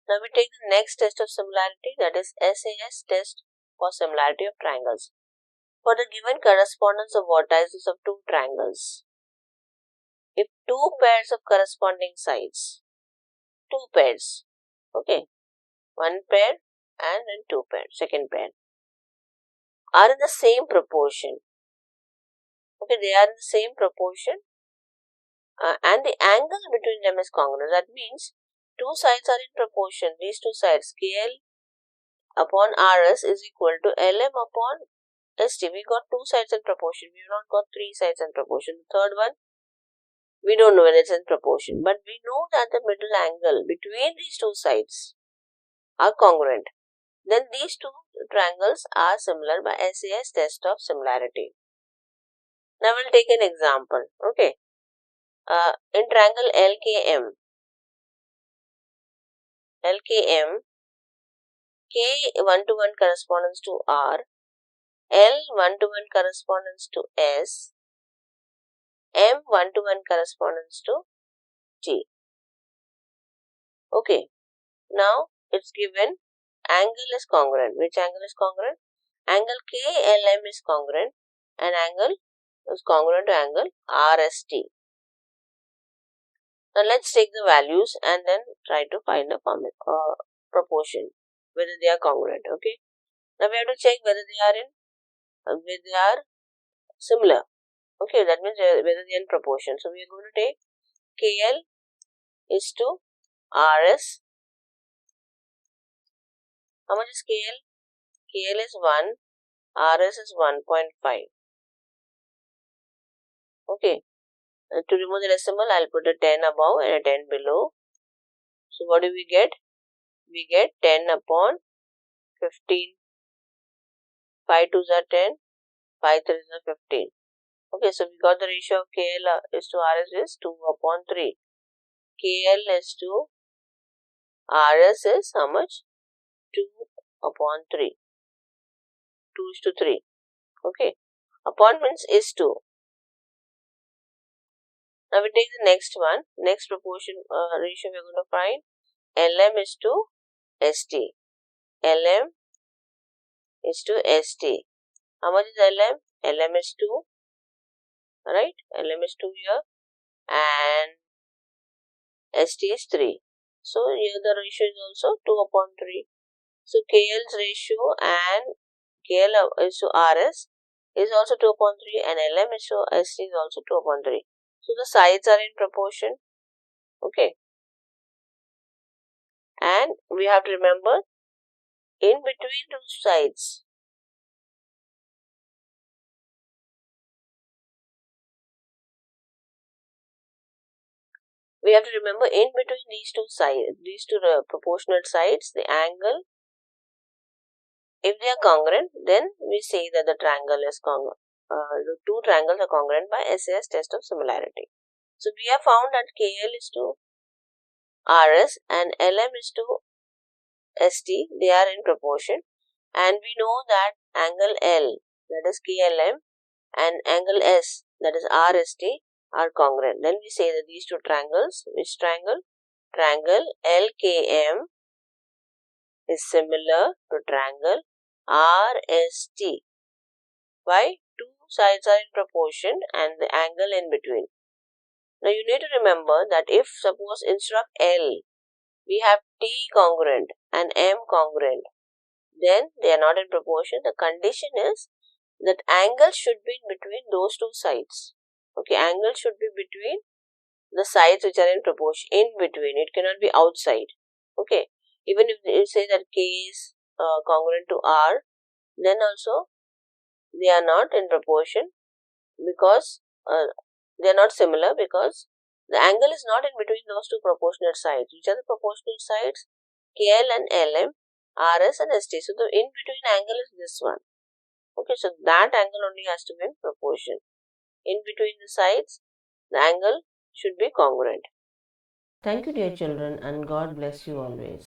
Now we take the next test of similarity, that is SAS test for similarity of triangles. For the given correspondence of vertices of two triangles, if two pairs of corresponding sides, two pairs, okay, one pair and then two pairs, second pair, are in the same proportion, okay, they are in the same proportion and the angle between them is congruent. That means two sides are in proportion. These two sides, KL upon RS is equal to LM upon ST. We got two sides in proportion. We have not got three sides in proportion. The third one, we don't know whether it's in proportion, but we know that the middle angle between these two sides are congruent. Then these two triangles are similar by SAS test of similarity. Now we'll take an example. Okay. In triangle LKM, K 1 to 1 corresponds to R, L 1 to 1 corresponds to S, M 1 to 1 corresponds to T. Okay. Now it's given angle is congruent. Which angle is congruent? Angle KLM is congruent and angle is congruent to angle RST. Now let's take the values and then try to find the proportion, whether they are congruent. Okay. Now we have to check whether they are similar. Okay, that means whether they are in proportion. So we are going to take KL is to RS. How much is KL? KL is 1, RS is 1.5. Okay. To remove the decimal, I'll put a 10 above and a 10 below. So what do we get? We get 10 upon 15. 5 2s are 10, 5 3s are 15. Okay, so we got the ratio of KL is to RS is 2 upon 3. KL is to RS is how much? 2 upon 3. 2 is to 3. Okay. Upon means is 2. Now we take the next one. Next proportion ratio we are going to find. LM is to ST. LM is to ST. How much is LM? LM is 2. Right? LM is 2 here. And ST is 3. So here the ratio is also 2 upon 3. So KL's ratio and KL is to RS is also 2 upon 3 and LM is to ST is also 2 upon 3. So the sides are in proportion. Okay. And we have to remember in between two sides, in between these two proportional sides, the angle, if they are congruent, then we say that the triangle is congruent. The two triangles are congruent by SAS test of similarity. So we have found that KL is to RS and LM is to ST, they are in proportion, and we know that angle L, that is KLM, and angle S, that is RST, are congruent. Then we say that these two triangles, which triangle? Triangle LKM is similar to triangle RST. Why? Two sides are in proportion and the angle in between. Now you need to remember that if suppose instead of L, we have T congruent and M congruent, then they are not in proportion. The condition is that angle should be in between those two sides. Okay, angle should be between the sides which are in proportion, in between. It cannot be outside. Okay, even if you say that K is congruent to R, then also they are not in proportion because they are not similar, because the angle is not in between those two proportionate sides. Which are the proportionate sides? KL and LM, RS and ST. So the in between angle is this one. Okay, so that angle only has to be in proportion. In between the sides, the angle should be congruent. Thank you, dear children, and God bless you always.